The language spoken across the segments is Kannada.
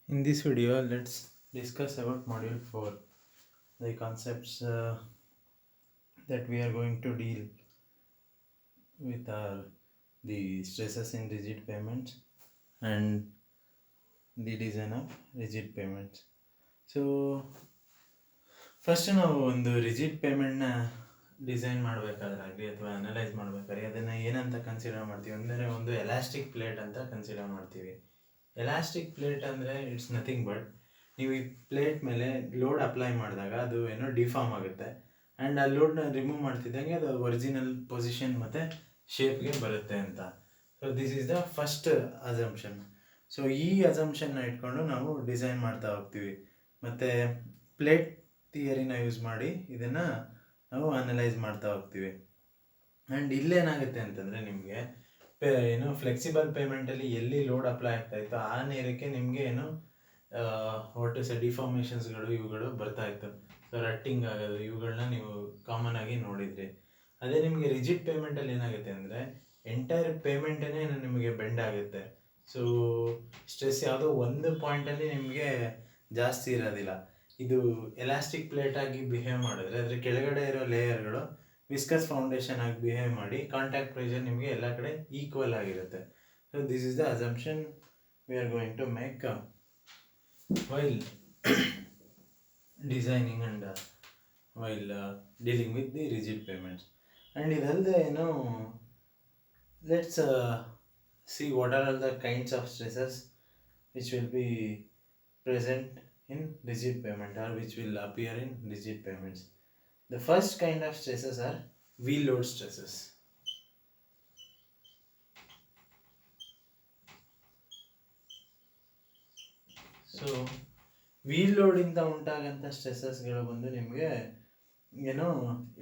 In this video, let's discuss about module 4, the concepts that we are going to deal with are the stresses in rigid payments and the design of rigid payments. So first ನಾವು ಒಂದು ರಿಜಿಡ್ ಪೇಮೆಂಟ್ನ ಡಿಸೈನ್ ಮಾಡಬೇಕಾದ್ರಾಗಲಿ ಅಥವಾ ಅನಲೈಸ್ ಮಾಡಬೇಕಾದ್ರೆ ಅದನ್ನು ಏನಂತ ಕನ್ಸಿಡರ್ ಮಾಡ್ತೀವಿ ಅಂದರೆ ಒಂದು ಎಲಾಸ್ಟಿಕ್ ಪ್ಲೇಟ್ ಅಂತ ಕನ್ಸಿಡರ್ ಮಾಡ್ತೀವಿ. ಎಲಾಸ್ಟಿಕ್ ಪ್ಲೇಟ್ ಅಂದರೆ ಇಟ್ಸ್ ನಥಿಂಗ್ ಬಟ್ ನೀವು ಈ ಪ್ಲೇಟ್ ಮೇಲೆ ಲೋಡ್ ಅಪ್ಲೈ ಮಾಡಿದಾಗ ಅದು ಏನೋ ಡಿಫಾರ್ಮ್ ಆಗುತ್ತೆ ಆ್ಯಂಡ್ ಆ ಲೋಡ್ನ ರಿಮೂವ್ ಮಾಡ್ತಿದ್ದಂಗೆ ಅದು ಒರಿಜಿನಲ್ ಪೊಸಿಷನ್ ಮತ್ತು ಶೇಪ್ಗೆ ಬರುತ್ತೆ ಅಂತ. So this is the first assumption. So ಈ ಅಸಂಪ್ಷನ್ನ ಇಟ್ಕೊಂಡು ನಾವು ಡಿಸೈನ್ ಮಾಡ್ತಾ ಹೋಗ್ತೀವಿ ಮತ್ತು ಪ್ಲೇಟ್ ಥಿಯರಿನ ಯೂಸ್ ಮಾಡಿ ಇದನ್ನು ನಾವು ಅನಲೈಸ್ ಮಾಡ್ತಾ ಹೋಗ್ತೀವಿ. ಆ್ಯಂಡ್ ಇಲ್ಲೇನಾಗುತ್ತೆ ಅಂತಂದರೆ ನಿಮಗೆ ಏನು ಫ್ಲೆಕ್ಸಿಬಲ್ ಪೇಮೆಂಟಲ್ಲಿ ಎಲ್ಲಿ ಲೋಡ್ ಅಪ್ಲೈ ಆಗ್ತಾ ಇತ್ತು ಆ ನೇರಕ್ಕೆ ನಿಮಗೆ ಏನು ವಾಟ್ ಇಸ್ ಡಿಫಾರ್ಮೇಷನ್ಸ್ಗಳು ಇವುಗಳು ಬರ್ತಾ ಇತ್ತು. ಸೊ ರಟ್ಟಿಂಗ್ ಆಗೋದು ಇವುಗಳನ್ನ ನೀವು ಕಾಮನ್ ಆಗಿ ನೋಡಿದ್ರಿ. ಅದೇ ನಿಮಗೆ ರಿಜಿಡ್ ಪೇಮೆಂಟಲ್ಲಿ ಏನಾಗುತ್ತೆ ಅಂದರೆ ಎಂಟೈರ್ ಪೇಮೆಂಟೇ ನಿಮಗೆ ಬೆಂಡ್ ಆಗುತ್ತೆ. ಸೊ ಸ್ಟ್ರೆಸ್ ಯಾವುದೋ ಒಂದು ಪಾಯಿಂಟಲ್ಲಿ ನಿಮಗೆ ಜಾಸ್ತಿ ಇರೋದಿಲ್ಲ. ಇದು ಎಲಾಸ್ಟಿಕ್ ಪ್ಲೇಟ್ ಆಗಿ ಬಿಹೇವ್ ಮಾಡಿದ್ರೆ ಅದರ ಕೆಳಗಡೆ ಇರೋ ಲೇಯರ್ಗಳು ವಿಸ್ಕಸ್ ಫೌಂಡೇಶನ್ ಆಗಿ ಬಿಹೇವ್ ಮಾಡಿ ಕಾಂಟ್ಯಾಕ್ಟ್ ಪ್ರೆಷರ್ ನಿಮಗೆ ಎಲ್ಲ ಕಡೆ ಈಕ್ವಲ್ ಆಗಿರುತ್ತೆ. So this is the assumption we are going to make while designing and while dealing with the rigid payments. And ಇದಲ್ಲದೆ ಏನು let's see what are all the kinds of stresses which will be present in rigid payment or which will appear in rigid payments. The first kind of stresses are wheel load stresses. So wheel load ಇಂದ ಉಂಟಾಗಂತ ಸ್ಟ್ರೆಸಸ್ಗಳು ಬಂದು ನಿಮಗೆ ಏನೋ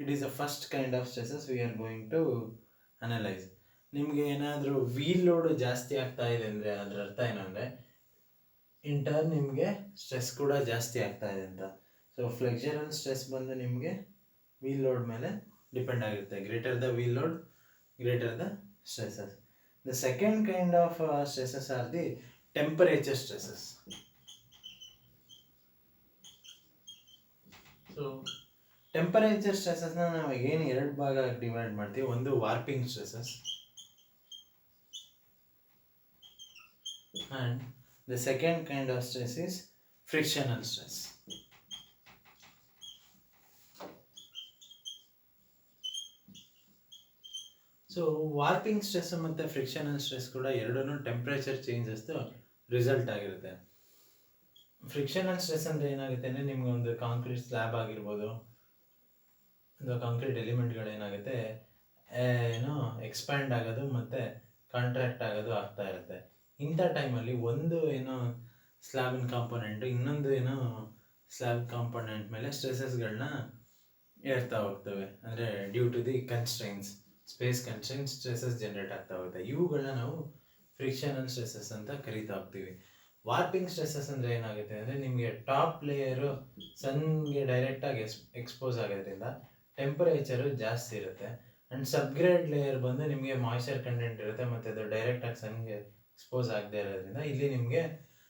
it is a first kind of stresses we are going to analyse. ನಿಮಗೆ ಏನಾದರೂ ವೀಲ್ ಲೋಡ್ ಜಾಸ್ತಿ ಆಗ್ತಾ ಇದೆ ಅಂದರೆ ಅದರ ಅರ್ಥ ಏನಂದರೆ ಇನ್ ಟರ್ನ್ ನಿಮಗೆ ಸ್ಟ್ರೆಸ್ ಕೂಡ ಜಾಸ್ತಿ ಆಗ್ತಾ ಇದೆ ಅಂತ. ಸೊ ಫ್ಲೆಕ್ಚರಲ್ ಸ್ಟ್ರೆಸ್ ಬಂದು ನಿಮಗೆ ವೀಲ್ ಲೋಡ್ ಮೇಲೆ ಡಿಪೆಂಡ್ ಆಗಿರುತ್ತೆ. Greater the wheel load greater the stresses. The second kind of stresses are the temperature stresses. So temperature ಸ್ಟ್ರೆಸಸ್ನ ನಾವು ಏನು ಎರಡು ಭಾಗ ಡಿವೈಡ್ ಮಾಡ್ತೀವಿ. ಒಂದು warping stresses and the second kind of stress is frictional stress. So warping stress ಮತ್ತು ಫ್ರಿಕ್ಷನಲ್ ಸ್ಟ್ರೆಸ್ ಕೂಡ ಎರಡೂ ಟೆಂಪ್ರೇಚರ್ ಚೇಂಜಸ್ ರಿಸಲ್ಟ್ ಆಗಿರುತ್ತೆ. ಫ್ರಿಕ್ಷನಲ್ ಸ್ಟ್ರೆಸ್ ಅಂದರೆ ಏನಾಗುತ್ತೆ ಅಂದರೆ ನಿಮ್ಗೆ ಒಂದು ಕಾಂಕ್ರೀಟ್ ಸ್ಲ್ಯಾಬ್ ಆಗಿರ್ಬೋದು, ಒಂದು ಕಾಂಕ್ರೀಟ್ ಎಲಿಮೆಂಟ್ಗಳೇನಾಗುತ್ತೆ ಏನೋ ಎಕ್ಸ್ಪ್ಯಾಂಡ್ ಆಗೋದು ಮತ್ತು ಕಾಂಟ್ರಾಕ್ಟ್ ಆಗೋದು ಆಗ್ತಾ ಇರುತ್ತೆ. ಇಂಥ ಟೈಮಲ್ಲಿ ಒಂದು ಏನೋ ಸ್ಲ್ಯಾಬಿನ ಕಾಂಪೊನೆಂಟು ಇನ್ನೊಂದು ಏನೋ ಸ್ಲ್ಯಾಬ್ ಕಾಂಪೊನೆಂಟ್ ಮೇಲೆ ಸ್ಟ್ರೆಸಸ್ಗಳನ್ನ ಏರ್ತಾ ಹೋಗ್ತವೆ. ಅಂದರೆ due to the constraints, space constraints stresses generate ಆಗ್ತಾ ಹೋಗುತ್ತೆ. ಇವುಗಳನ್ನ ನಾವು ಫ್ರಿಕ್ಷನಲ್ ಸ್ಟ್ರೆಸಸ್ ಅಂತ ಕರಿತಾ ಹೋಗ್ತೀವಿ. ವಾರ್ಪಿಂಗ್ ಸ್ಟ್ರೆಸಸ್ ಅಂದರೆ ಏನಾಗುತ್ತೆ ಅಂದರೆ ನಿಮಗೆ ಟಾಪ್ ಲೇಯರು ಸನ್ಗೆ ಡೈರೆಕ್ಟಾಗಿ ಎಕ್ಸ್ಪೋಸ್ ಆಗೋದ್ರಿಂದ ಟೆಂಪರೇಚರು ಜಾಸ್ತಿ ಇರುತ್ತೆ. ಆ್ಯಂಡ್ ಸಬ್ಗ್ರೇಡ್ ಲೇಯರ್ ಬಂದು ನಿಮಗೆ ಮಾಯ್ಚರ್ ಕಂಟೆಂಟ್ ಇರುತ್ತೆ ಮತ್ತು ಅದು ಡೈರೆಕ್ಟಾಗಿ ಸನ್ಗೆ ಎಕ್ಸ್ಪೋಸ್ ಆಗದೆ ಇರೋದ್ರಿಂದ ಇಲ್ಲಿ ನಿಮಗೆ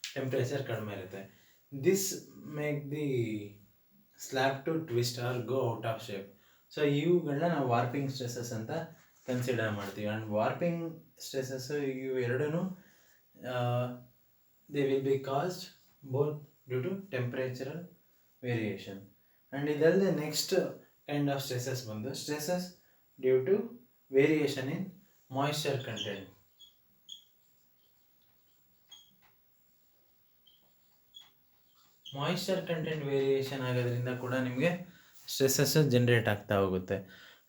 ಟೆಂಪ್ರೇಚರ್ ಕಡಿಮೆ ಇರುತ್ತೆ. This make the slab to twist or go out of shape. So ಇವುಗಳನ್ನ ನಾವು ವಾರ್ಪಿಂಗ್ ಸ್ಟ್ರೆಸಸ್ ಅಂತ ಕನ್ಸಿಡರ್ ಮಾಡ್ತೀವಿ. ಆ್ಯಂಡ್ ವಾರ್ಪಿಂಗ್ ಸ್ಟ್ರೆಸಸ್ ಇವು ಎರಡೂ they will be caused both due to temperatural variation. And ಇದಲ್ಲದೆ ನೆಕ್ಸ್ಟ್ ಕೈಂಡ್ ಆಫ್ ಸ್ಟ್ರೆಸಸ್ ಬಂದು stresses due to variation in moisture content. Moisture content variation ಆಗೋದ್ರಿಂದ ಕೂಡ ನಿಮಗೆ ಸ್ಟ್ರೆಸಸ್ ಜನ್ರೇಟ್ ಆಗ್ತಾ ಹೋಗುತ್ತೆ.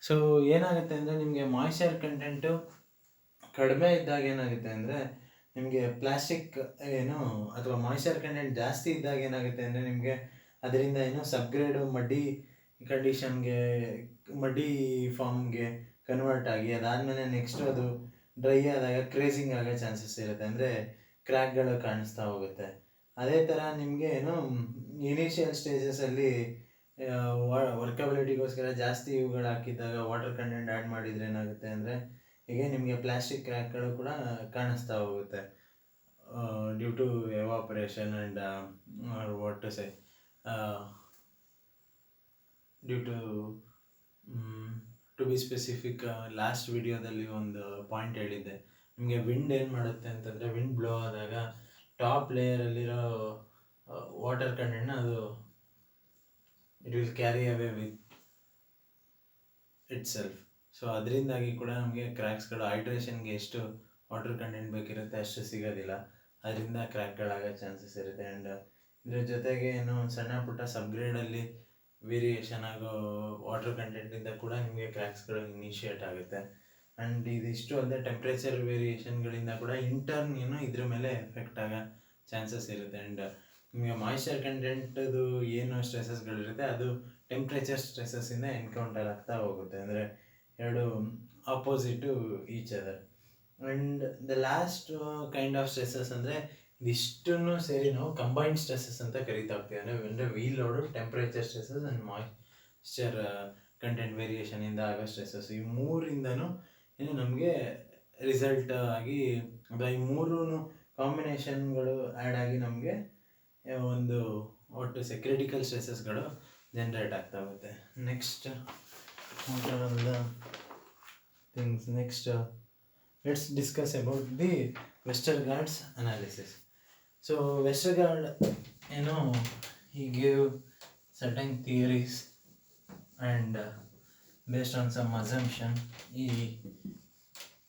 ಸೊ ಏನಾಗುತ್ತೆ ಅಂದರೆ ನಿಮಗೆ ಮಾಯ್ಚರ್ ಕಂಟೆಂಟು ಕಡಿಮೆ ಇದ್ದಾಗ ಏನಾಗುತ್ತೆ ಅಂದರೆ ನಿಮಗೆ ಪ್ಲಾಸ್ಟಿಕ್ ಏನು ಅಥವಾ ಮಾಯ್ಚರ್ ಕಂಟೆಂಟ್ ಜಾಸ್ತಿ ಇದ್ದಾಗ ಏನಾಗುತ್ತೆ ಅಂದರೆ ನಿಮಗೆ ಅದರಿಂದ ಏನೋ ಸಬ್ಗ್ರೇಡು ಮಡ್ಡಿ ಕಂಡೀಷನ್ಗೆ ಮಡ್ಡಿ ಫಾರ್ಮ್ಗೆ ಕನ್ವರ್ಟ್ ಆಗಿ ಅದಾದಮೇಲೆ ನೆಕ್ಸ್ಟ್ ಅದು ಡ್ರೈ ಆದಾಗ ಕ್ರೇಜಿಂಗ್ ಆಗೋ ಚಾನ್ಸಸ್ ಇರುತ್ತೆ. ಅಂದರೆ ಕ್ರ್ಯಾಕ್ಗಳು ಕಾಣಿಸ್ತಾ ಹೋಗುತ್ತೆ. ಅದೇ ಥರ ನಿಮಗೆ ಏನು ಇನಿಷಿಯಲ್ ಸ್ಟೇಜಸಲ್ಲಿ ವರ್ಕಬಿಲಿಟಿಗೋಸ್ಕರ ಜಾಸ್ತಿ ಇವುಗಳು ಹಾಕಿದ್ದಾಗ ವಾಟರ್ ಕಂಟೆಂಟ್ ಆ್ಯಡ್ ಮಾಡಿದರೆ ಏನಾಗುತ್ತೆ ಅಂದರೆ ಹೀಗೆ ನಿಮಗೆ ಪ್ಲಾಸ್ಟಿಕ್ ಕ್ರ್ಯಾಕ್ಗಳು ಕೂಡ ಕಾಣಿಸ್ತಾ ಹೋಗುತ್ತೆ. Due to evaporation and what to say due to be specific, last ವಿಡಿಯೋದಲ್ಲಿ ಒಂದು ಪಾಯಿಂಟ್ ಹೇಳಿದ್ದೆ ನಿಮಗೆ. ವಿಂಡ್ ಏನು ಮಾಡುತ್ತೆ ಅಂತಂದರೆ, ವಿಂಡ್ ಬ್ಲೋ ಆದಾಗ ಟಾಪ್ ಲೇಯರಲ್ಲಿರೋ ವಾಟರ್ ಕಂಟೆಂಟ್ನ ಅದು it will carry away with itself. So ಅದರಿಂದಾಗಿ ಕೂಡ ನಮಗೆ ಕ್ರ್ಯಾಕ್ಸ್ಗಳು, ಹೈಡ್ರೇಷನ್ಗೆ ಎಷ್ಟು ವಾಟರ್ ಕಂಟೆಂಟ್ ಬೇಕಿರುತ್ತೆ ಅಷ್ಟು ಸಿಗೋದಿಲ್ಲ, ಅದರಿಂದ ಕ್ರ್ಯಾಕ್ಗಳಾಗೋ ಚಾನ್ಸಸ್ ಇರುತ್ತೆ. ಆ್ಯಂಡ್ ಇದ್ರ ಜೊತೆಗೆ ಏನು ಸಣ್ಣ ಪುಟ್ಟ ಸಬ್ಗ್ರೇಡಲ್ಲಿ ವೇರಿಯೇಷನ್ ಆಗೋ ವಾಟರ್ ಕಂಟೆಂಟಿಂದ ಕೂಡ ನಿಮಗೆ ಕ್ರ್ಯಾಕ್ಸ್ಗಳು ಇನಿಷಿಯೇಟ್ ಆಗುತ್ತೆ. ಆ್ಯಂಡ್ ಇದಿಷ್ಟು ಅಲ್ಲದೆ ಟೆಂಪ್ರೇಚರ್ ವೇರಿಯೇಷನ್ಗಳಿಂದ ಕೂಡ ಇಂಟರ್ನ್ ಏನು ಇದ್ರ ಮೇಲೆ ಎಫೆಕ್ಟ್ ಆಗೋ ಚಾನ್ಸಸ್ ಇರುತ್ತೆ. ಆ್ಯಂಡ್ ನಿಮಗೆ ಮಾಯಿಶ್ಚರ್ ಕಂಟೆಂಟದು ಏನು ಸ್ಟ್ರೆಸಸ್ಗಳಿರುತ್ತೆ ಅದು ಟೆಂಪ್ರೇಚರ್ ಸ್ಟ್ರೆಸಸ್ಸಿಂದ ಎನ್ಕೌಂಟರ್ ಆಗ್ತಾ ಹೋಗುತ್ತೆ, ಅಂದರೆ ಎರಡು ಆಪೋಸಿಟು each other. And the last kind of stresses ಅಂದರೆ ಇದಿಷ್ಟನ್ನು ಸೇರಿ ನಾವು ಕಂಬೈನ್ಡ್ ಸ್ಟ್ರೆಸಸ್ ಅಂತ ಕರಿತಾ ಹೋಗ್ತೀವಿ. ಅಂದರೆ wheel load, temperature stresses and moisture content ವೇರಿಯೇಷನಿಂದ ಆಗೋ ಸ್ಟ್ರೆಸಸ್, ಈ ಮೂರಿಂದನೂ ಏನು ನಮಗೆ ರಿಸಲ್ಟ್ ಆಗಿ, ಅಥವಾ ಈ ಮೂರೂ ಕಾಂಬಿನೇಷನ್ಗಳು ಆ್ಯಡ್ ಆಗಿ ನಮಗೆ ಒಂದು ಒಟ್ಟು ಕ್ರಿಟಿಕಲ್ ಸ್ಟ್ರೆಸಸ್ಗಳು ಜನರೇಟ್ ಆಗ್ತಾ ಹೋಗುತ್ತೆ. Next let's discuss about the Westergaard's analysis. So Westergaard ಏನು, he gave certain theories and based on some assumption he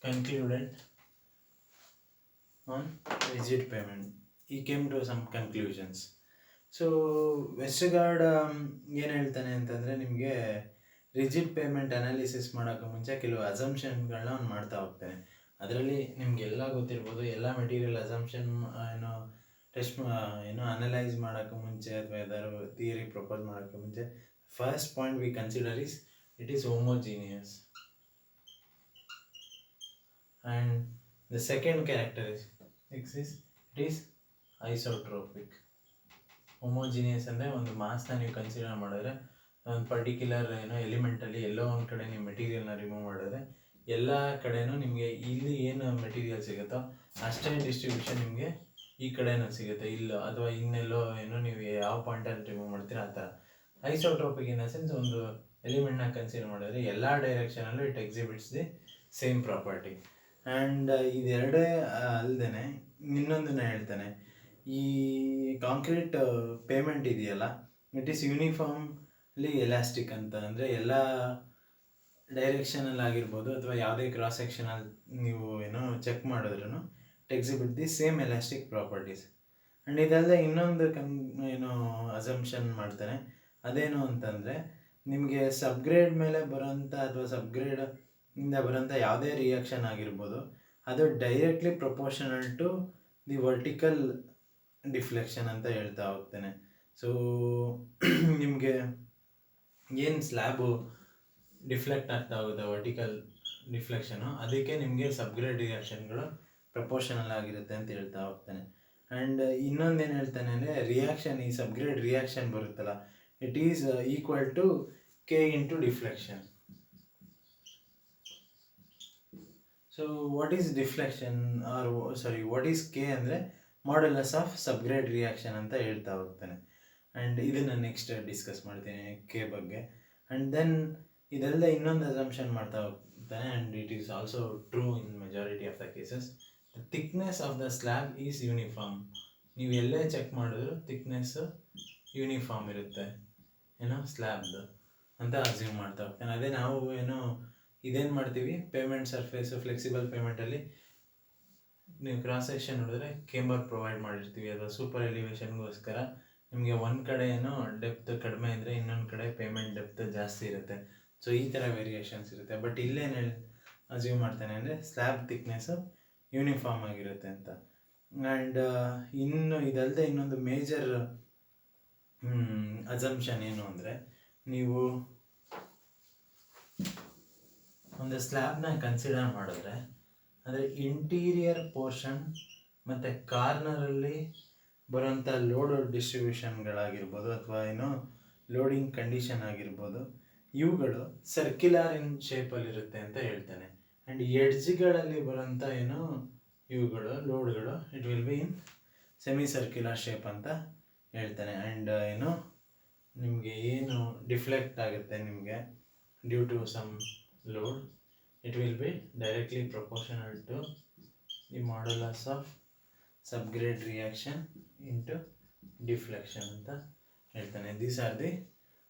concluded on rigid payment. He came to some conclusions. So Westergaard ಏನು ಹೇಳ್ತಾನೆ ಅಂತಂದರೆ, ನಿಮಗೆ ರಿಜಿಡ್ ಪೇಮೆಂಟ್ ಅನಾಲಿಸಿಸ್ ಮಾಡೋಕ್ಕೆ ಮುಂಚೆ ಕೆಲವು ಅಸಂಪ್ಷನ್ಗಳನ್ನ ಅವ್ನು ಮಾಡ್ತಾ ಹೋಗ್ತಾನೆ. ಅದರಲ್ಲಿ ನಿಮಗೆಲ್ಲ ಗೊತ್ತಿರ್ಬೋದು, ಎಲ್ಲ ಮೆಟೀರಿಯಲ್ ಅಸಂಪ್ಷನ್ ಅನಲೈಸ್ ಮಾಡೋಕ್ಕೆ ಮುಂಚೆ ಅಥವಾ ಯಾವ್ದಾದ್ರು ಥಿಯರಿ ಪ್ರಪೋಸ್ ಮಾಡೋಕ್ಕೆ ಮುಂಚೆ first point we consider is it is homogeneous. And the second characteristics is it is isotropic. Homogeneous ಅಂದರೆ ಒಂದು ಮಾಸ್ನ ನೀವು ಕನ್ಸಿಡರ್ ಮಾಡಿದ್ರೆ, ಒಂದು ಪರ್ಟಿಕ್ಯುಲರ್ ಎಲಿಮೆಂಟಲ್ಲಿ ಎಲ್ಲೋ ಒಂದು ಕಡೆ ನೀವು ಮೆಟೀರಿಯಲ್ನ ರಿಮೂವ್ ಮಾಡಿದ್ರೆ ಎಲ್ಲ ಕಡೆನೂ ನಿಮಗೆ ಇಲ್ಲಿ ಏನು ಮೆಟೀರಿಯಲ್ ಸಿಗುತ್ತೋ ಅಷ್ಟೇ ಡಿಸ್ಟ್ರಿಬ್ಯೂಷನ್ ನಿಮಗೆ ಈ ಕಡೆನೂ ಸಿಗುತ್ತೆ, ಇಲ್ಲ ಅಥವಾ ಇನ್ನೆಲ್ಲೋ ನೀವು ಯಾವ ಪಾಯಿಂಟಲ್ಲಿ ರಿಮೂವ್ ಮಾಡ್ತೀರಾ ಆ ಥರ. ಐಸೋಟ್ರೋಪಿಕ್ ಇನ್ ದ ಸೆನ್ಸ್, ಒಂದು ಎಲಿಮೆಂಟ್ನ ಕನ್ಸಿಡರ್ ಮಾಡಿದ್ರೆ ಎಲ್ಲ ಡೈರೆಕ್ಷನಲ್ಲೂ it exhibits the same property. And ಇದೆರಡೇ ಅಲ್ಲದೆ ಇನ್ನೊಂದನ್ನ ಹೇಳ್ತಾನೆ, ಈ ಕಾಂಕ್ರೀಟ್ ಪೇಮೆಂಟ್ ಇದೆಯಲ್ಲ, ಇಟ್ ಈಸ್ ಯೂನಿಫಾರ್ಮ್ಲಿ ಎಲಾಸ್ಟಿಕ್ ಅಂತ. ಅಂದರೆ ಎಲ್ಲ ಡೈರೆಕ್ಷನಲ್ಲಿ ಆಗಿರ್ಬೋದು ಅಥವಾ ಯಾವುದೇ ಕ್ರಾಸ್ ಸೆಕ್ಷನಲ್ಲಿ ನೀವು ಚೆಕ್ ಮಾಡಿದ್ರೂ it exhibit the same elastic properties. And ಇದಲ್ಲದೆ ಇನ್ನೊಂದು ಅಸಂಪ್ಷನ್ ಮಾಡ್ತಾನೆ, ಅದೇನು ಅಂತಂದರೆ, ನಿಮಗೆ ಸಬ್ಗ್ರೇಡ್ ಮೇಲೆ ಬರೋಂಥ ಅಥವಾ ಸಬ್ಗ್ರೇಡಿಂದ ಬರೋಂಥ ಯಾವುದೇ ರಿಯಾಕ್ಷನ್ ಆಗಿರ್ಬೋದು, ಅದು directly proportional to the vertical deflection ಅಂತ ಹೇಳ್ತಾ ಹೋಗ್ತಾನೆ. ಸೊ ನಿಮಗೆ ಏನು ಸ್ಲ್ಯಾಬು ಡಿಫ್ಲೆಕ್ಟ್ ಆಗ್ತಾ ಹೋಗುತ್ತೆ, ವರ್ಟಿಕಲ್ ಡಿಫ್ಲೆಕ್ಷನು, ಅದಕ್ಕೆ ನಿಮಗೆ ಸಬ್ಗ್ರೇಡ್ ರಿಯಾಕ್ಷನ್ಗಳು ಪ್ರಪೋರ್ಷನಲ್ ಆಗಿರುತ್ತೆ ಅಂತ ಹೇಳ್ತಾ ಹೋಗ್ತಾನೆ. ಆ್ಯಂಡ್ ಇನ್ನೊಂದೇನು ಹೇಳ್ತಾನೆ ಅಂದರೆ, ರಿಯಾಕ್ಷನ್, ಈ ಸಬ್ಗ್ರೇಡ್ ರಿಯಾಕ್ಷನ್ ಬರುತ್ತಲ್ಲ, it is equal to K into deflection. So what is deflection what is K ಅಂದರೆ ಮಾಡ್ಯುಲಸ್ ಆಫ್ ಸಬ್ಗ್ರೇಡ್ ರಿಯಾಕ್ಷನ್ ಅಂತ ಹೇಳ್ತಾ ಹೋಗ್ತಾನೆ. ಆ್ಯಂಡ್ ಇದನ್ನು ನೆಕ್ಸ್ಟ್ ಡಿಸ್ಕಸ್ ಮಾಡ್ತೀನಿ ಕೆ ಬಗ್ಗೆ. ಆ್ಯಂಡ್ ದೆನ್ ಇದೆಲ್ಲ ಇನ್ನೊಂದು ಅಸಂಪ್ಷನ್ ಮಾಡ್ತಾ ಹೋಗ್ತಾನೆ, and it is also true in majority of the cases. The thickness of the slab is uniform. ನೀವು ಎಲ್ಲೇ ಚೆಕ್ ಮಾಡಿದ್ರು ಥಿಕ್ನೆಸ್ಸು ಯೂನಿಫಾರ್ಮ್ ಇರುತ್ತೆ ಸ್ಲ್ಯಾಬ್ದು ಅಂತ ಅಸ್ಯೂಮ್ ಮಾಡ್ತಾ ಹೋಗ್ತಾನೆ. ಅದೇ ನಾವು ಇದೇನು ಮಾಡ್ತೀವಿ, ಪೇಮೆಂಟ್ ಸರ್ಫೇಸು ಫ್ಲೆಕ್ಸಿಬಲ್ ಪೇಮೆಂಟಲ್ಲಿ ನೀವು ಕ್ರಾಸ್ ಸೆಕ್ಷನ್ ನೋಡಿದ್ರೆ ಕೇಂಬರ್ ಪ್ರೊವೈಡ್ ಮಾಡಿರ್ತೀವಿ, ಅಥವಾ ಸೂಪರ್ ಎಲಿವೇಷನ್ಗೋಸ್ಕರ ನಿಮಗೆ ಒಂದು ಕಡೆ ಡೆಪ್ತ್ ಕಡಿಮೆ ಇದ್ದರೆ ಇನ್ನೊಂದು ಕಡೆ ಪೇಮೆಂಟ್ ಡೆಪ್ತ್ ಜಾಸ್ತಿ ಇರುತ್ತೆ. ಸೊ ಈ ಥರ ವೇರಿಯೇಷನ್ಸ್ ಇರುತ್ತೆ. ಬಟ್ ಇಲ್ಲೇನು ಅಸ್ಯೂಮ್ ಮಾಡ್ತಾನೆ ಅಂದರೆ ಸ್ಲ್ಯಾಬ್ ಥಿಕ್ನೆಸ್ಸು ಯೂನಿಫಾರ್ಮ್ ಆಗಿರುತ್ತೆ ಅಂತ. ಆ್ಯಂಡ್ ಇನ್ನು ಇದಲ್ಲದೆ ಇನ್ನೊಂದು ಮೇಜರ್ ಅಸಂಪ್ಷನ್ ಏನು ಅಂದರೆ, ನೀವು ಒಂದು ಸ್ಲ್ಯಾಬ್ನ ಕನ್ಸಿಡರ್ ಮಾಡಿದ್ರೆ ಅಂದರೆ ಇಂಟೀರಿಯರ್ ಪೋರ್ಷನ್ ಮತ್ತು ಕಾರ್ನರಲ್ಲಿ ಬರೋಂಥ ಲೋಡ್ ಡಿಸ್ಟ್ರಿಬ್ಯೂಷನ್ಗಳಾಗಿರ್ಬೋದು ಅಥವಾ ಲೋಡಿಂಗ್ ಕಂಡೀಷನ್ ಆಗಿರ್ಬೋದು, ಇವುಗಳು ಸರ್ಕ್ಯುಲರ್ ಇನ್ ಶೇಪಲ್ಲಿರುತ್ತೆ ಅಂತ ಹೇಳ್ತಾನೆ. ಆ್ಯಂಡ್ ಎಡ್ಜ್ಗಳಲ್ಲಿ ಬರೋಂಥ ಇವುಗಳು ಲೋಡ್ಗಳು it will be in semi circular shape ಅಂತ ಹೇಳ್ತಾನೆ. ಆ್ಯಂಡ್ ಏನು ನಿಮಗೆ ಏನು ಡಿಫ್ಲೆಕ್ಟ್ ಆಗುತ್ತೆ ನಿಮಗೆ due to some load, it will be directly proportional to the modulus of subgrade reaction into deflection ಅಂತ ಹೇಳ್ತಾನೆ. These are the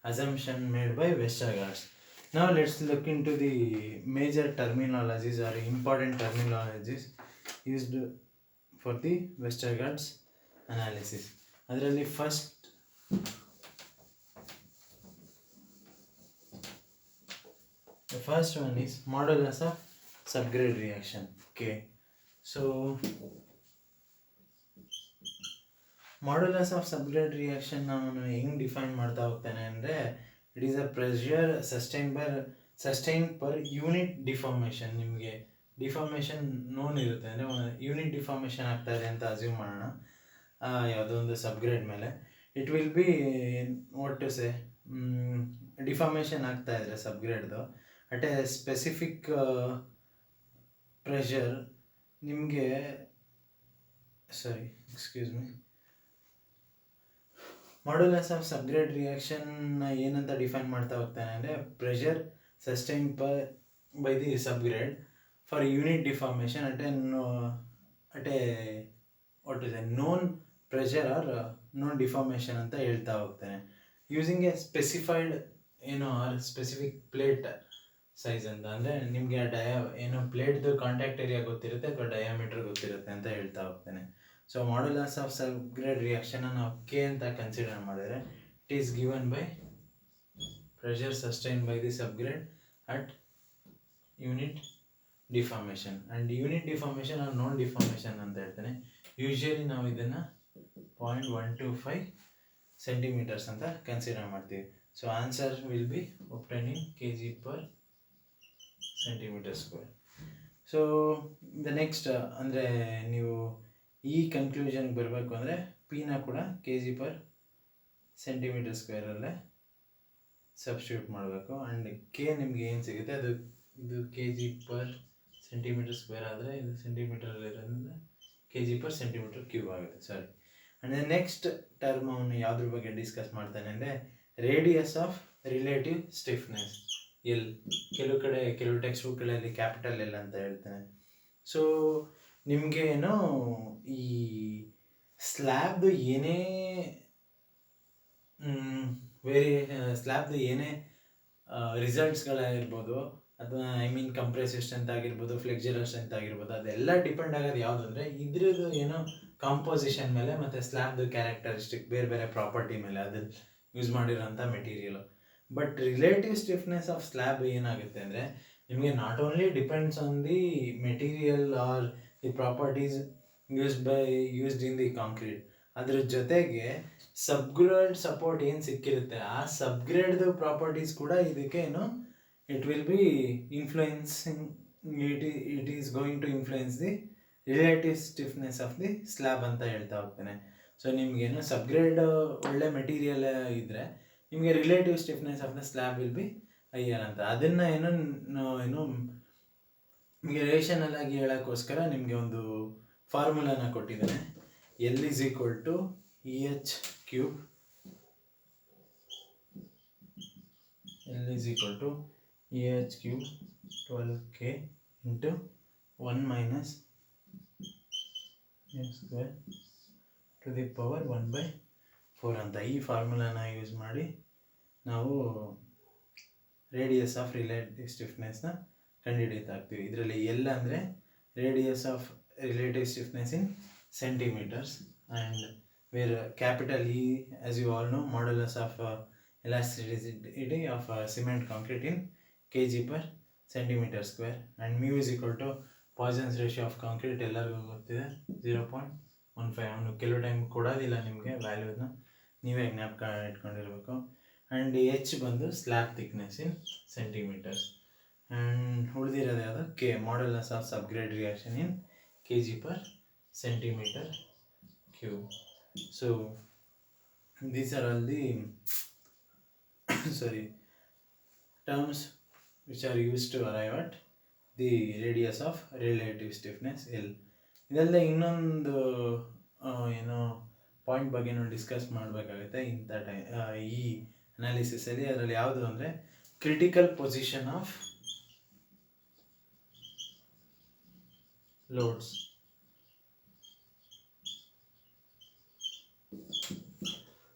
assumption made by Westergaard's. Now let's look into the major terminologies or important terminologies used for the Westergaard's analysis. ಅದರಲ್ಲಿ the first one is modulus of subgrade reaction. Okay, so modulus of subgrade reaction ನಾನು ಹೆಂಗೆ ಡಿಫೈನ್ ಮಾಡ್ತಾ ಹೋಗ್ತೇನೆ ಅಂದರೆ, it is a pressure sustain per unit deformation. ನಿಮಗೆ ಡಿಫಾರ್ಮೇಷನ್ ನೋನ್ ಇರುತ್ತೆ ಅಂದರೆ ಯೂನಿಟ್ ಡಿಫಾರ್ಮೇಷನ್ ಆಗ್ತಾ ಇದೆ ಅಂತ ಅಸ್ಯೂಮ್ ಮಾಡೋಣ ಯಾವುದೋ ಒಂದು ಸಬ್ಗ್ರೇಡ್ ಮೇಲೆ. It will be what to say, deformation ಆಗ್ತಾ ಇದ್ರೆ ಸಬ್ಗ್ರೇಡ್ದು ಅಟ್ ಎ ಸ್ಪೆಸಿಫಿಕ್ ಪ್ರೆಷರ್ ನಿಮಗೆ excuse me, modulus of subgrade reaction ಏನಂತ ಡಿಫೈನ್ ಮಾಡ್ತಾ ಹೋಗ್ತಾನೆ ಅಂದರೆ, pressure sustain by the subgrade for unit deformation at a what is a known pressure or known deformation ಅಂತ ಹೇಳ್ತಾ ಹೋಗ್ತಾನೆ. Using a specified or specific plate size ಅಂತ. ಅಂದರೆ ನಿಮಗೆ ಆ ಪ್ಲೇಟ್ದು ಕಾಂಟ್ಯಾಕ್ಟ್ ಏರಿಯಾ ಗೊತ್ತಿರುತ್ತೆ ಅಥವಾ ಡಯಾಮೀಟರ್ ಗೊತ್ತಿರುತ್ತೆ ಅಂತ ಹೇಳ್ತಾ ಹೋಗ್ತಾನೆ. So modulus of subgrade reaction ನಾವು ಕೆ ಅಂತ ಕನ್ಸಿಡರ್ ಮಾಡಿದರೆ, it is given by pressure sustain by the subgrade at unit deformation. And unit deformation or non deformation ಅಂತ ಹೇಳ್ತಾನೆ. ಯೂಶಲಿ ನಾವು ಇದನ್ನು 0.125 ಸೆಂಟಿಮೀಟರ್ಸ್ ಅಂತ ಕನ್ಸಿಡರ್ ಮಾಡ್ತೀವಿ. So answer will be obtain in kg/cm². So the next ಅಂದರೆ ನೀವು ಈ ಕನ್ಕ್ಲೂಷನ್ಗೆ ಬರಬೇಕು ಅಂದರೆ ಪಿನ ಕೂಡ kg/cm² ಸಬ್ಸ್ಟಿಟ್ಯೂಟ್ ಮಾಡಬೇಕು. ಆ್ಯಂಡ್ ಕೆ ನಿಮಗೆ ಏನು ಸಿಗುತ್ತೆ ಇದು kg/cm² ಆದರೆ ಇದು ಸೆಂಟಿಮೀಟರಲ್ಲಿರೋದ್ರಿಂದ kg/cm³ ಆಗುತ್ತೆ. ಆ್ಯಂಡ್ ನೆಕ್ಸ್ಟ್ ಟರ್ಮ್ ಅವನು ಯಾವುದ್ರ ಬಗ್ಗೆ ಡಿಸ್ಕಸ್ ಮಾಡ್ತಾನೆ ಅಂದರೆ, radius of relative stiffness L. ಕೆಲವು ಟೆಕ್ಸ್ಟ್ ಬುಕ್ಗಳಲ್ಲಿ ಕ್ಯಾಪಿಟಲ್ ಎಲ್ ಅಂತ ಹೇಳ್ತಾನೆ. ಸೊ ನಿಮಗೆ ಈ ಸ್ಲ್ಯಾಬ್ದು ಏನೇ ರಿಸಲ್ಟ್ಸ್ಗಳಾಗಿರ್ಬೋದು, ಅಥವಾ ಕಂಪ್ರೆಸಿವ್ ಸ್ಟ್ರೆಂತ್ ಆಗಿರ್ಬೋದು, ಫ್ಲೆಕ್ಸುರಲ್ ಸ್ಟ್ರೆಂತ್ ಆಗಿರ್ಬೋದು, ಅದೆಲ್ಲ ಡಿಪೆಂಡ್ ಆಗೋದು ಯಾವುದು ಅಂದರೆ ಇದ್ರದ್ದು ಕಾಂಪೋಸಿಷನ್ ಮೇಲೆ ಮತ್ತು ಸ್ಲ್ಯಾಬ್ದು ಕ್ಯಾರೆಕ್ಟರಿಸ್ಟಿಕ್ ಬೇರೆ ಬೇರೆ ಪ್ರಾಪರ್ಟಿ ಮೇಲೆ ಅದನ್ನು ಯೂಸ್ ಮಾಡಿರೋಂಥ material. But relative stiffness of slab ಏನಾಗುತ್ತೆ ಅಂದರೆ, ನಿಮಗೆ not only depends on the material R the properties used in the concrete, ಅದ್ರ ಜೊತೆಗೆ ಸಬ್ಗ್ರೇಡ್ ಸಪೋರ್ಟ್ ಏನು ಸಿಕ್ಕಿರುತ್ತೆ ಆ ಸಬ್ಗ್ರೇಡ್ದು ಪ್ರಾಪರ್ಟೀಸ್ ಕೂಡ ಇದಕ್ಕೆ it will be influencing, it is going to influence the relative stiffness of the slab ಅಂತ ಹೇಳ್ತಾ ಹೋಗ್ತೇನೆ. ಸೊ ನಿಮಗೇನು ಸಬ್ಗ್ರೇಡ್ ಒಳ್ಳೆ ಮೆಟೀರಿಯಲ್ ಇದ್ದರೆ ನಿಮಗೆ relative stiffness of the slab will be higher ಅಂತ. ಅದನ್ನು ನಿಮಗೆ ರೇಷನಲ್ ಆಗಿ ಹೇಳೋಕ್ಕೋಸ್ಕರ ನಿಮಗೆ ಒಂದು ಫಾರ್ಮುಲಾನ ಕೊಟ್ಟಿದ್ದಾನೆ. L is equal to EH cube. L is equal to EH cube 12K into 1 minus M square to the power 1/4 ಅಂತ. ಈ ಫಾರ್ಮುಲಾನ ಯೂಸ್ ಮಾಡಿ ನಾವು ರೇಡಿಯಸ್ ಆಫ್ ರಿಲೇಟಿವ್ ಸ್ಟಿಫ್ನೆಸ್ನ ಕಂಡುಹಿಡಿತಾ ಆಗ್ತೀವಿ. ಇದರಲ್ಲಿ L ಅಂದರೆ radius of relative stiffness in centimeters, and where capital E, as you all know, modulus of elasticity of cement concrete in kg/cm², and mu is equal to Poisson's ratio of concrete. ಎಲ್ಲರಿಗೂ ಗೊತ್ತಿದೆ 0.15. ಅವನು ಕೆಲವು ಟೈಮ್ ಕೊಡೋದಿಲ್ಲ ನಿಮಗೆ ವ್ಯಾಲ್ಯೂನ, ನೀವೇ ಜ್ಞಾಪಕ ಇಟ್ಕೊಂಡಿರಬೇಕು. ಆ್ಯಂಡ್ H ಬಂದು slab thickness in centimetres. And ಉಳಿದಿರೋದು ಯಾವುದು K, modulus of subgrade reaction in kg/cm³. So these are all the terms which are used to arrive at the radius of relative stiffness L. ಇದಲ್ಲದೆ ಇನ್ನೊಂದು ಏನೋ ಪಾಯಿಂಟ್ ಬಗ್ಗೆ ನಾವು ಡಿಸ್ಕಸ್ ಮಾಡಬೇಕಾಗುತ್ತೆ ಇಂಥ ಈ ಅನಾಲಿಸಿಸಲ್ಲಿ. ಅದರಲ್ಲಿ ಯಾವುದು ಅಂದರೆ critical position of loads.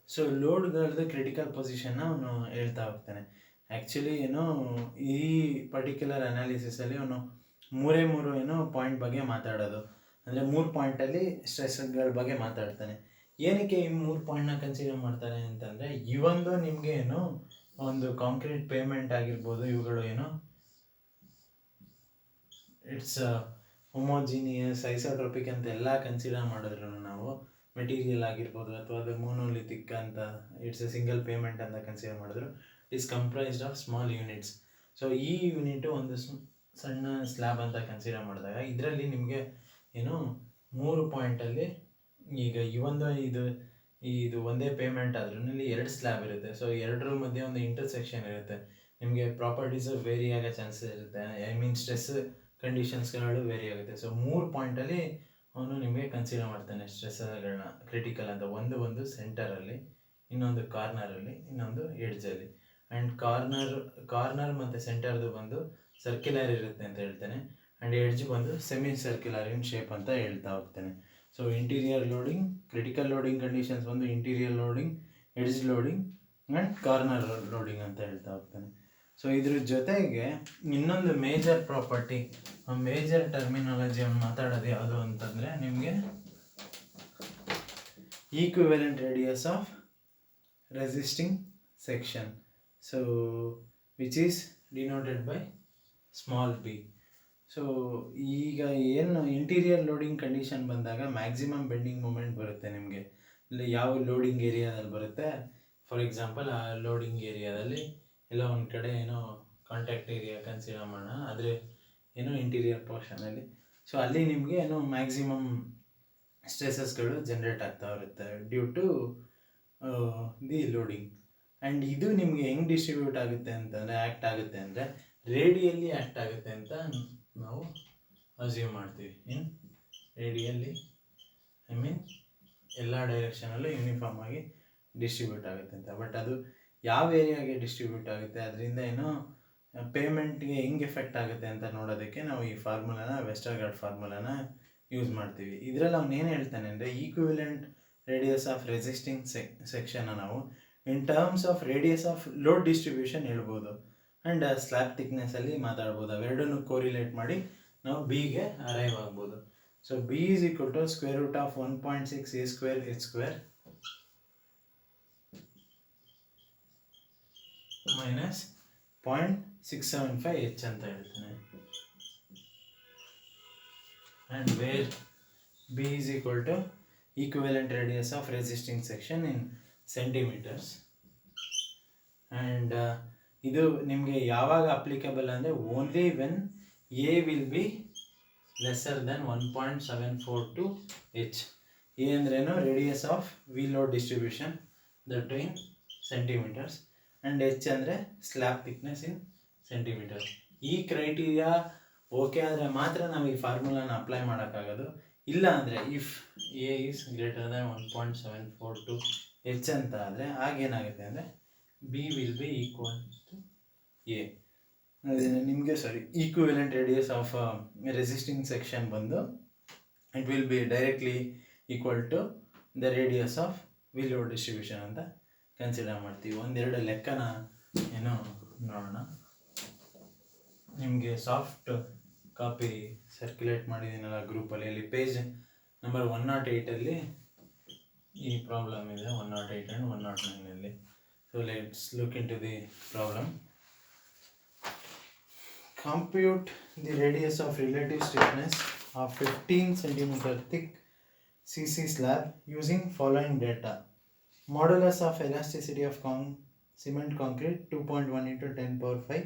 So ಲೋಡ್ಗಳದ್ದು ಕ್ರಿಟಿಕಲ್ ಪೊಸಿಷನ್ನ ಅವನು ಹೇಳ್ತಾ ಹೋಗ್ತಾನೆ. ಆ್ಯಕ್ಚುಲಿ ಏನೋ ಈ ಪರ್ಟಿಕ್ಯುಲರ್ ಅನಾಲಿಸಿಸಲ್ಲಿ ಅವನು ಮೂರು ಏನೋ ಪಾಯಿಂಟ್ ಬಗ್ಗೆ ಮಾತಾಡೋದು. ಅಂದರೆ 3 ಪಾಯಿಂಟಲ್ಲಿ ಸ್ಟ್ರೆಸ್ಗಳ ಬಗ್ಗೆ ಮಾತಾಡ್ತಾನೆ. ಏನಕ್ಕೆ ಈ 3 ಪಾಯಿಂಟ್ನ ಕನ್ಸಿಡರ್ ಮಾಡ್ತಾರೆ ಅಂತಂದರೆ, ಇವೊಂದು ನಿಮಗೆ ಏನು ಒಂದು ಕಾಂಕ್ರೀಟ್ ಪೇಮೆಂಟ್ ಆಗಿರ್ಬೋದು, ಇವುಗಳು ಏನು ಇಟ್ಸ್ ಹೊಮೋಜಿನಿಯಸ್, ಐಸೋಟ್ರೋಪಿಕ್ ಅಂತ ಎಲ್ಲ ಕನ್ಸಿಡರ್ ಮಾಡಿದ್ರು ನಾವು, ಮೆಟೀರಿಯಲ್ ಆಗಿರ್ಬೋದು ಅಥವಾ ಅದು ಮೋನೋಲಿಥಿಕ್ ಅಂತ ಇಟ್ಸ್ ಎ ಸಿಂಗಲ್ ಪೇಮೆಂಟ್ ಅಂತ ಕನ್ಸಿಡರ್ ಮಾಡಿದ್ರು, it's comprised of small units. So ಈ ಯೂನಿಟು ಒಂದು ಸಣ್ಣ ಸ್ಲ್ಯಾಬ್ ಅಂತ ಕನ್ಸಿಡರ್ ಮಾಡಿದಾಗ ಇದರಲ್ಲಿ ನಿಮಗೆ ಏನು 3 ಪಾಯಿಂಟಲ್ಲಿ ಈಗ ಇದು ಒಂದೇ ಪೇಮೆಂಟ್ ಆದ್ರೂ ಇಲ್ಲಿ 2 ಸ್ಲ್ಯಾಬ್ ಇರುತ್ತೆ. ಸೊ ಎರಡರ ಮಧ್ಯೆ ಒಂದು ಇಂಟರ್ಸೆಕ್ಷನ್ ಇರುತ್ತೆ. ನಿಮಗೆ ಪ್ರಾಪರ್ಟೀಸು ವೇರಿ ಆಗೋ ಚಾನ್ಸಸ್ ಇರುತ್ತೆ. ಐ ಮೀನ್ ಸ್ಟ್ರೆಸ್ ಕಂಡೀಷನ್ಸ್ಗಳು ವೇರಿ ಆಗುತ್ತೆ. ಸೊ 3 ಪಾಯಿಂಟಲ್ಲಿ ಅವನು ನಿಮಗೆ ಕನ್ಸಿಡರ್ ಮಾಡ್ತಾನೆ ಸ್ಟ್ರೆಸ್ಗಳನ್ನ ಕ್ರಿಟಿಕಲ್ ಅಂತ. ಒಂದು ಸೆಂಟರಲ್ಲಿ, ಇನ್ನೊಂದು ಕಾರ್ನರಲ್ಲಿ, ಇನ್ನೊಂದು ಎಡ್ಜಲ್ಲಿ. ಆ್ಯಂಡ್ ಕಾರ್ನರ್ ಮತ್ತು ಸೆಂಟರ್ದು ಬಂದು ಸರ್ಕ್ಯುಲರ್ ಇರುತ್ತೆ ಅಂತ ಹೇಳ್ತಾನೆ. ಆ್ಯಂಡ್ ಎಡ್ಜ್ ಬಂದು ಸೆಮಿ ಸರ್ಕ್ಯುಲರ್ ಇನ್ ಶೇಪ್ ಅಂತ ಹೇಳ್ತಾ ಹೋಗ್ತಾನೆ. So interior loading, critical loading conditions ಬಂದು interior loading, edge loading and corner loading ಅಂತ ಹೇಳ್ತಾ ಹೋಗ್ತಾನೆ. ಸೊ ಇದ್ರ ಜೊತೆಗೆ ಇನ್ನೊಂದು ಮೇಜರ್ ಪ್ರಾಪರ್ಟಿ, ಮೇಜರ್ ಟರ್ಮಿನಾಲಜಿ ಅವ್ನು ಮಾತಾಡೋದು ಯಾವುದು ಅಂತಂದರೆ ನಿಮಗೆ equivalent radius of resisting section. So which is denoted by small B. So ಈಗ ಏನು ಇಂಟೀರಿಯರ್ ಲೋಡಿಂಗ್ ಕಂಡೀಷನ್ ಬಂದಾಗ ಮ್ಯಾಕ್ಸಿಮಮ್ ಬೆಂಡಿಂಗ್ ಮೂಮೆಂಟ್ ಬರುತ್ತೆ ನಿಮಗೆ. ಇಲ್ಲಿ ಯಾವ ಲೋಡಿಂಗ್ ಏರಿಯಾದಲ್ಲಿ ಬರುತ್ತೆ, ಫಾರ್ ಎಕ್ಸಾಂಪಲ್ ಆ ಲೋಡಿಂಗ್ ಏರಿಯಾದಲ್ಲಿ ಎಲ್ಲ ಒಂದು ಕಡೆ ಏನೋ ಕಾಂಟ್ಯಾಕ್ಟ್ ಏರಿಯಾ ಕನ್ಸಿಡರ್ ಮಾಡೋಣ, ಆದರೆ ಏನೋ ಇಂಟೀರಿಯರ್ ಪೋರ್ಷನಲ್ಲಿ. ಸೊ ಅಲ್ಲಿ ನಿಮಗೆ ಏನೋ ಮ್ಯಾಕ್ಸಿಮಮ್ ಸ್ಟ್ರೆಸಸ್ಗಳು ಜನ್ರೇಟ್ ಆಗ್ತಾ ಇರುತ್ತೆ due to the loading. And ಇದು ನಿಮಗೆ ಹೆಂಗೆ ಡಿಸ್ಟ್ರಿಬ್ಯೂಟ್ ಆಗುತ್ತೆ ಅಂತಂದರೆ, ಆ್ಯಕ್ಟ್ ಆಗುತ್ತೆ ಅಂದರೆ ರೇಡಿಯಲ್ಲಿ ಆ್ಯಕ್ಟ್ ಆಗುತ್ತೆ ಅಂತ ನಾವು ಅಸ್ಯೂಮ್ ಮಾಡ್ತೀವಿ. ಇನ್ ರೇಡಿಯಲ್ಲಿ ಐ ಮೀನ್ ಎಲ್ಲ ಡೈರೆಕ್ಷನಲ್ಲೂ ಯೂನಿಫಾರ್ಮ್ ಆಗಿ ಡಿಸ್ಟ್ರಿಬ್ಯೂಟ್ ಆಗುತ್ತೆ ಅಂತ. ಬಟ್ ಅದು ಯಾವ ಏರಿಯಾಗೆ ಡಿಸ್ಟ್ರಿಬ್ಯೂಟ್ ಆಗುತ್ತೆ, ಅದರಿಂದ ಏನೋ ಪೇಮೆಂಟ್ಗೆ ಹೆಂಗೆ ಎಫೆಕ್ಟ್ ಆಗುತ್ತೆ ಅಂತ ನೋಡೋದಕ್ಕೆ ನಾವು ಈ ಫಾರ್ಮುಲಾನ, ವೆಸ್ಟರ್ಗಾರ್ಡ್ ಫಾರ್ಮುಲಾನ ಯೂಸ್ ಮಾಡ್ತೀವಿ. ಇದರಲ್ಲಿ ಅವ್ನು ಏನು ಹೇಳ್ತಾನೆ ಅಂದರೆ, ಈಕ್ವಿವೆಲೆಂಟ್ ರೇಡಿಯಸ್ ಆಫ್ ರೆಸಿಸ್ಟಿಂಗ್ ಸೆಕ್ಷನ್ನ ನಾವು in terms of radius of load distribution ಹೇಳ್ಬೋದು. ಆ್ಯಂಡ್ ಸ್ಲ್ಯಾಬ್ ಥಿಕ್ನೆಸ್ಸಲ್ಲಿ ಮಾತಾಡ್ಬೋದು. ಅವೆರಡನ್ನು ಕೋರಿಲೇಟ್ ಮಾಡಿ ನಾವು ಬಿಗೆ ಅರೈವ್ ಆಗ್ಬೋದು. So b is equal to square root of 1.6 a square h square minus 0.675 h ಅಂತ ಹೇಳ್ತಾನೆ. And where b is equal to equivalent radius of resisting section in centimetres. And ಇದು ನಿಮಗೆ ಯಾವಾಗ ಅಪ್ಲಿಕಬಲ್ ಅಂದರೆ only when a will be lesser than 1.742 h. A ಅಂದ್ರೇನು, radius of wheel load distribution that in centimetres. And H ಅಂದರೆ ಸ್ಲ್ಯಾಬ್ ಥಿಕ್ನೆಸ್ ಇನ್ ಸೆಂಟಿಮೀಟರ್. ಈ ಕ್ರೈಟೀರಿಯಾ ಓಕೆ ಆದರೆ ಮಾತ್ರ ನಾವು ಈ ಫಾರ್ಮುಲಾನ ಅಪ್ಲೈ ಮಾಡೋಕ್ಕಾಗೋದು. ಇಲ್ಲ ಅಂದರೆ if a is greater than 1.742 h ಅಂತ ಆದರೆ ಆಗೇನಾಗುತ್ತೆ ಅಂದರೆ b will be equal to a. ನಿಮಗೆ equivalent radius of resisting section ಬಂದು it will be directly equal to the radius of wheel load distribution ಅಂತ ಕನ್ಸಿಡರ್ ಮಾಡ್ತೀವಿ. ಒಂದೆರಡು ಲೆಕ್ಕನ ಏನೋ ನೋಡೋಣ. ನಿಮಗೆ ಸಾಫ್ಟ್ ಕಾಪಿ ಸರ್ಕ್ಯುಲೇಟ್ ಮಾಡಿದ್ದೀನಲ್ಲ ಗ್ರೂಪಲ್ಲಿ, ಅಲ್ಲಿ ಪೇಜ್ ನಂಬರ್ 108 ಈ ಪ್ರಾಬ್ಲಮ್ ಇದೆ, 108 and 109. So let's look into the problem. Compute the radius of relative stiffness of 15 cm thick CC slab using following data. Modulus of elasticity of cement concrete 2.1 into 10 power 5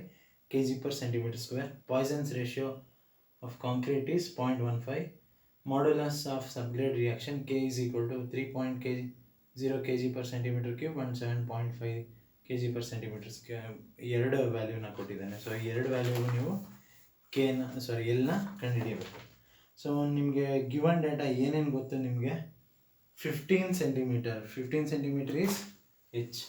kg per centimeter square. Poisson's ratio of concrete is 0.15. Modulus of subgrade reaction K is equal to 3.0 kg per centimeter cube and 7.5 kg per centimeter square. ಎರಡು ವ್ಯಾಲ್ಯೂನ ಕೊಟ್ಟಿದ್ದಾನೆ. ಸೊ ಈ ಎರಡು ವ್ಯಾಲ್ಯೂಗೂ ನೀವು ಎಲ್ನ ಕಂಡುಹಿಡಿಯಬೇಕು. ಸೊ ನಿಮಗೆ ಗಿವನ್ ಡೇಟಾ ಏನೇನು ಗೊತ್ತು ನಿಮಗೆ 15 ಸೆಂಟಿಮೀಟರ್ ಈಸ್ ಎಚ್.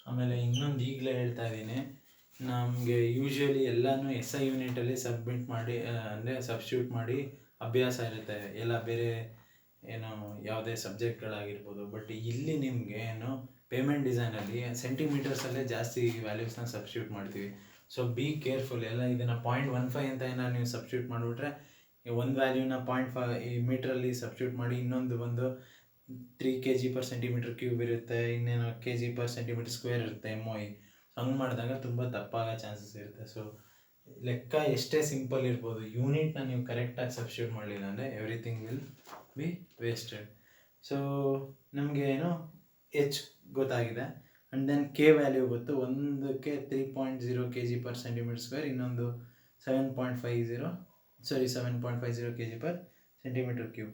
ಆಮೇಲೆ ಇನ್ನೊಂದು ಈಗಲೇ ಹೇಳ್ತಾ ಇದ್ದೀನಿ, ನಮಗೆ ಯೂಶ್ವಲಿ ಎಲ್ಲನೂ SI ಯೂನಿಟಲ್ಲಿ ಸಬ್ಮಿಟ್ ಮಾಡಿ ಅಂದರೆ ಸಬ್ಸ್ಟಿಟ್ಯೂಟ್ ಮಾಡಿ ಅಭ್ಯಾಸ ಇರುತ್ತೆ ಎಲ್ಲ ಬೇರೆ ಏನು ಯಾವುದೇ ಸಬ್ಜೆಕ್ಟ್ಗಳಾಗಿರ್ಬೋದು. ಬಟ್ ಇಲ್ಲಿ ನಿಮಗೆ ಏನು ಪೇಮೆಂಟ್ ಡಿಸೈನಲ್ಲಿ ಸೆಂಟಿಮೀಟರ್ಸಲ್ಲೇ ಜಾಸ್ತಿ ವ್ಯಾಲ್ಯೂಸ್ನ ಸಬ್ಸ್ಟಿಟ್ಯೂಟ್ ಮಾಡ್ತೀವಿ. So be careful. ಎಲ್ಲ ಇದನ್ನು 0.15 ಅಂತ ಏನಾದ್ರು ನೀವು ಸಬ್ಸ್ಟಿಟ್ಯೂಟ್ ಮಾಡಿಬಿಟ್ರೆ ಒಂದು ವ್ಯಾಲ್ಯೂನ 0.5 ಮೀಟ್ರಲ್ಲಿ ಸಬ್ಸ್ಟಿಟ್ಯೂಟ್ ಮಾಡಿ, ಇನ್ನೊಂದು ಬಂದು 3 kg/cm³ ಇರುತ್ತೆ, ಇನ್ನೇನು kg/cm² ಇರುತ್ತೆ MOE. ಹಂಗೆ ಮಾಡಿದಾಗ ತುಂಬ ತಪ್ಪಾಗೋ ಚಾನ್ಸಸ್ ಇರುತ್ತೆ. ಸೊ ಲೆಕ್ಕ ಎಷ್ಟೇ ಸಿಂಪಲ್ ಇರ್ಬೋದು, ಯೂನಿಟ್ನ ನೀವು ಕರೆಕ್ಟಾಗಿ ಸಬ್ಸ್ಟಿಟ್ಯೂಟ್ ಮಾಡಲಿಲ್ಲ ಅಂದರೆ everything will be wasted. So ನಮಗೆ ಏನು ಎಚ್ ಗೊತ್ತಾಗಿದೆ, ಆ್ಯಂಡ್ ದೆನ್ ಕೆ ವ್ಯಾಲ್ಯೂ ಗೊತ್ತು. ಒಂದಕ್ಕೆ 3.0 kg/cm², ಇನ್ನೊಂದು 7.50 kg/cm³.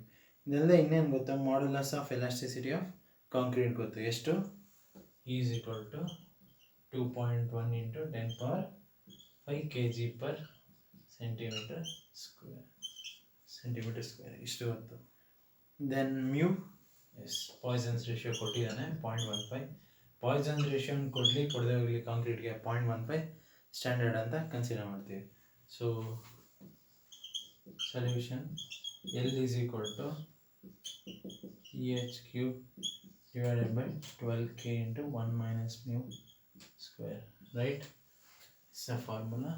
ಇದೆಲ್ಲ ಇನ್ನೇನು ಗೊತ್ತಾ, modulus of elasticity of concrete ಗೊತ್ತು. ಎಷ್ಟು? Is equal to 2.1 × 10⁵ kg/cm². ಇಷ್ಟು ಗೊತ್ತು. Then mu, s, Poisson's ratio ಕೊಟ್ಟಿದ್ದಾನೆ 0.15. ಪಾಯ್ಸನ್ಸ್ ರೇಷಿಯೋ ಕೊಡದೆ ಹೋಗಲಿ ಕಾಂಕ್ರೀಟ್ಗೆ 0.15 ಸ್ಟ್ಯಾಂಡರ್ಡ್ ಅಂತ ಕನ್ಸಿಡರ್ ಮಾಡ್ತೀವಿ. So solution L is equal to EH³ divided by 12K into 1 minus mu square, right? It's a formula,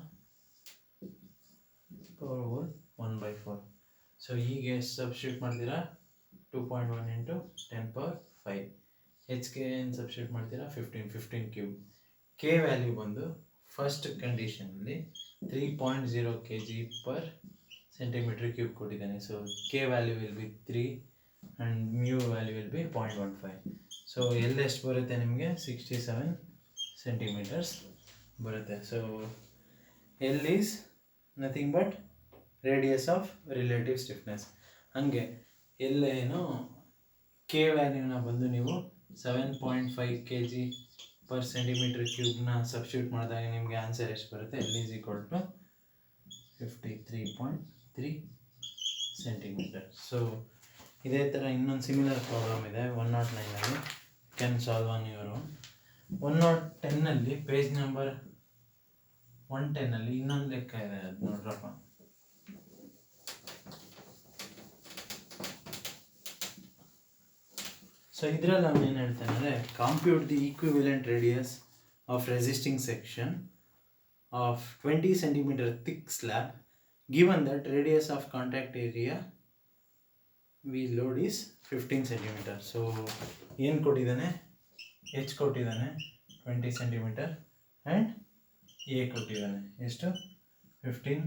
power whole 1/4. So ಹೀಗೆ ಸಬ್ಸ್ಟಿಟ್ಯೂಟ್ ಮಾಡ್ತೀರಾ 2.1 × 10⁵. HK ಏನು ಸಬ್ಸ್ಟಿಟ್ಯೂಟ್ ಮಾಡ್ತೀರಾ 15³ K ವ್ಯಾಲ್ಯೂ ಬಂದು ಫಸ್ಟ್ ಕಂಡೀಷನಲ್ಲಿ 3.0 kg/cm³ ಕೊಟ್ಟಿದ್ದಾನೆ. So K value will B 3 and mu value will B 0.15. So ಎಲ್ಲಿ ಎಷ್ಟು ಬರುತ್ತೆ ನಿಮಗೆ 67 ಸೆಂಟಿಮೀಟರ್ಸ್ ಬರುತ್ತೆ. So L is nothing but radius of relative stiffness. ಹಾಗೆ ಎಲ್ಲೇನು ಕೆ ವ್ಯಾಲ್ಯೂನ ಬಂದು ನೀವು 7.5 kg/cm³ ಸಬ್ಸ್ಟಿಟ್ಯೂಟ್ ಮಾಡಿದಾಗ ನಿಮಗೆ ಆನ್ಸರ್ ಎಷ್ಟು ಬರುತ್ತೆ? L is equal to 53.3 centimeter. So ಇದೇ ಥರ ಇನ್ನೊಂದು ಸಿಮಿಲರ್ ಪ್ರಾಬ್ಲಮ್ ಇದೆ 109ನಲ್ಲಿ. Can solve on your own. 110ನಲ್ಲಿ ಪೇಜ್ ನಂಬರ್ 110ನಲ್ಲಿ ಇನ್ನೊಂದು ಲೆಕ್ಕ ಇದೆ, ಅದು ನೋಡ್ರಪ್ಪ. ಸೊ ಇದರಲ್ಲಿ ನಾನು ಏನು ಹೇಳ್ತೇನೆ ಅಂದರೆ, compute the equivalent radius of resisting section of 20 cm thick slab given that radius of contact area we load is 15 cm. So ಏನು ಕೊಟ್ಟಿದ್ದಾನೆ? H ಕೊಟ್ಟಿದ್ದಾನೆ 20 cm ಆ್ಯಂಡ್ A ಕೊಟ್ಟಿದ್ದಾನೆ ಎಷ್ಟು? 15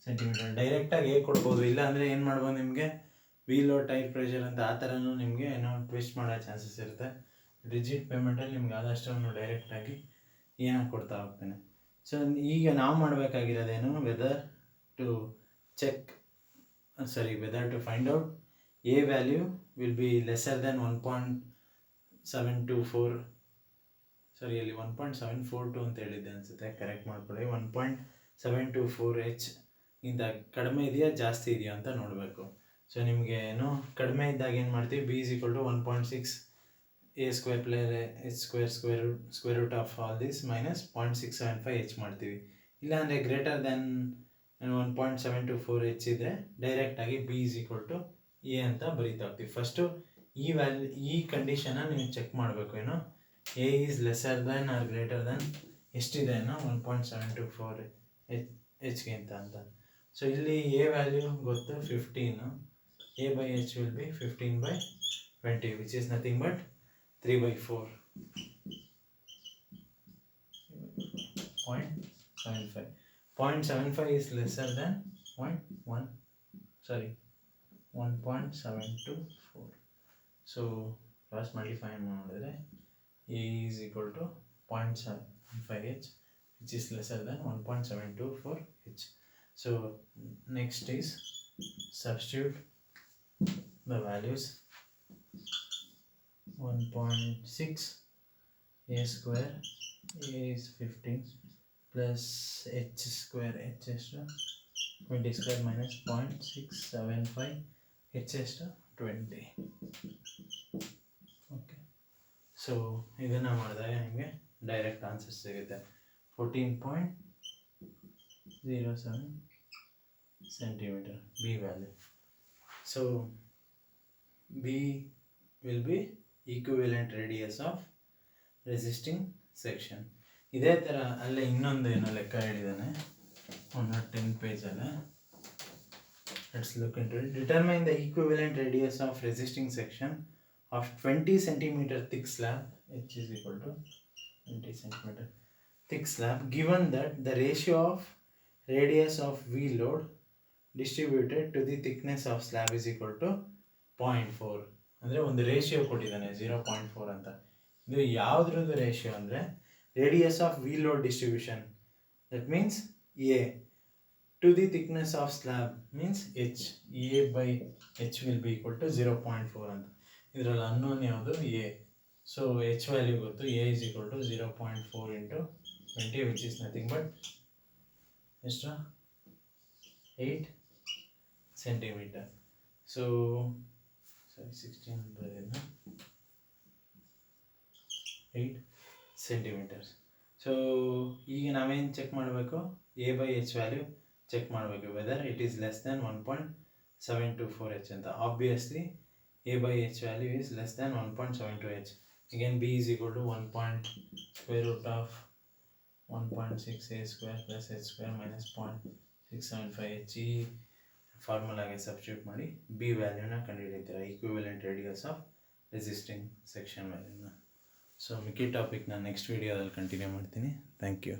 cm. ಡೈರೆಕ್ಟಾಗಿ A ಕೊಡ್ಬೋದು, ಇಲ್ಲ ಅಂದರೆ ಏನು ಮಾಡ್ಬೋದು, ನಿಮಗೆ ವಿ ಲೋಡ್ ಟೈರ್ ಪ್ರೆಷರ್ ಅಂತ ಆ ಥರನೂ ನಿಮಗೆ ಏನೋ ಟ್ವಿಸ್ಟ್ ಮಾಡೋ ಚಾನ್ಸಸ್ ಇರುತ್ತೆ. ರಿಜಿಡ್ ಪೇಮೆಂಟಲ್ಲಿ ನಿಮ್ಗೆ ಆದಷ್ಟು ಡೈರೆಕ್ಟಾಗಿ ಏನೋ ಕೊಡ್ತಾ ಹೋಗ್ತಾನೆ. ಸೊ ಈಗ ನಾವು ಮಾಡಬೇಕಾಗಿರೋದೇನು, whether to find out a value will be lesser than 1.724, ಅಲ್ಲಿ 1.742 ಅಂತ ಹೇಳಿದ್ದೆ ಅನಿಸುತ್ತೆ, ಕರೆಕ್ಟ್ ಮಾಡ್ಕೊಳ್ಳಿ. 1.724 H ಇಂದ ಕಡಿಮೆ ಇದೆಯಾ ಜಾಸ್ತಿ ಇದೆಯಾ ಅಂತ ನೋಡಬೇಕು. ಸೊ ನಿಮಗೆ ಏನು ಕಡಿಮೆ ಇದ್ದಾಗ ಏನು ಮಾಡ್ತೀವಿ, B is equal to 1.6 A² + H² square root of all this minus 0.675 H ಮಾಡ್ತೀವಿ. ಇಲ್ಲಾಂದರೆ ಗ್ರೇಟರ್ ದೆನ್ 1.724 H ಇದ್ದರೆ ಡೈರೆಕ್ಟಾಗಿ B is equal to A ಅಂತ ಬರೀತಾ ಹೋಗ್ತೀವಿ. ಫಸ್ಟು ಈ ಕಂಡೀಷನ್ನ ನೀವು ಚೆಕ್ ಮಾಡಬೇಕು. ಏನು A is lesser than or greater than ಎಷ್ಟಿದೆ ಏನೋ 1.724 Hಗಿಂತ ಅಂತ. ಸೊ ಇಲ್ಲಿ A ವ್ಯಾಲ್ಯೂ ಗೊತ್ತು 15. A/H will be 15/20, which is nothing but 3/4. 0.75. 0.75 is lesser than 1.724. So cross multiply ಮಾಡಿದ್ರೆ A is equal to 0.75 H, which is lesser than 1.724 H. So next is substitute the values. 1.6 A square, A is 15 plus H square, H is 20 square minus 0.675 h ಎಷ್ಟು 20. ಓಕೆ, ಸೊ ಇದನ್ನು ಮಾಡಿದಾಗ ನಿಮಗೆ ಡೈರೆಕ್ಟ್ ಆನ್ಸರ್ ಸಿಗುತ್ತೆ 14.07 centimeter B value. So B will be equivalent radius of resisting section. ಇದೇ ಥರ ಅಲ್ಲೇ ಇನ್ನೊಂದು ಏನೋ ಲೆಕ್ಕ ಹೇಳಿದ್ದಾನೆ 110 ಪೇಜಲ್ಲಿ. Let's look into it. Determine the equivalent radius of resisting section of 20 centimeter thick slab, H is equal to 20 centimeter thick slab, given that the ratio of radius of V load distributed to the thickness of slab is equal to 0.4. ಅಂದರೆ ಒಂದು ರೇಷಿಯೋ ಕೊಟ್ಟಿದ್ದಾನೆ 0.4 ಅಂತ. ಇದು ಯಾವುದ್ರದ್ದು ರೇಷಿಯೋ ಅಂದರೆ radius of wheel load distribution, that means a to the thickness of slab means h, a by h will be equal to 0.4 ಅಂತ. ಇದರಲ್ಲಿ ಅನ್ನೋನ್ ಯಾವುದು ಎ. ಸೊ ಎಚ್ ವ್ಯಾಲ್ಯೂ ಗೊತ್ತು, a is equal to 0.4 into 20 which is nothing but ಎಷ್ಟು 8 centimeter. So 1600 8 centimeters. ಸೊ ಈಗ ನಾವೇನು ಚೆಕ್ ಮಾಡಬೇಕು, a by H value check ಮಾಡಬೇಕು, whether it is less than 1.724 h ಅಂತ. Obviously a by H value is less than 1.72 h. Again b is equal to 1.6 a square plus h square minus 0.675 h. ಈ ಫಾರ್ಮುಲಾಗೆ ಸಬ್ಸ್ಟಿಟ್ಯೂಟ್ ಮಾಡಿ ಬಿ ವ್ಯಾಲ್ಯೂನ ಕಂಡುಹಿಡಿತೀರಾ, equivalent radius of resisting section ವ್ಯಾಲ್ಯೂನ. ಸೊ ಮಿಕ್ಕಿ ಟಾಪಿಕ್ ನಾನು ನೆಕ್ಸ್ಟ್ ವೀಡಿಯೋದಲ್ಲಿ ಕಂಟಿನ್ಯೂ ಮಾಡ್ತೀನಿ. Thank you.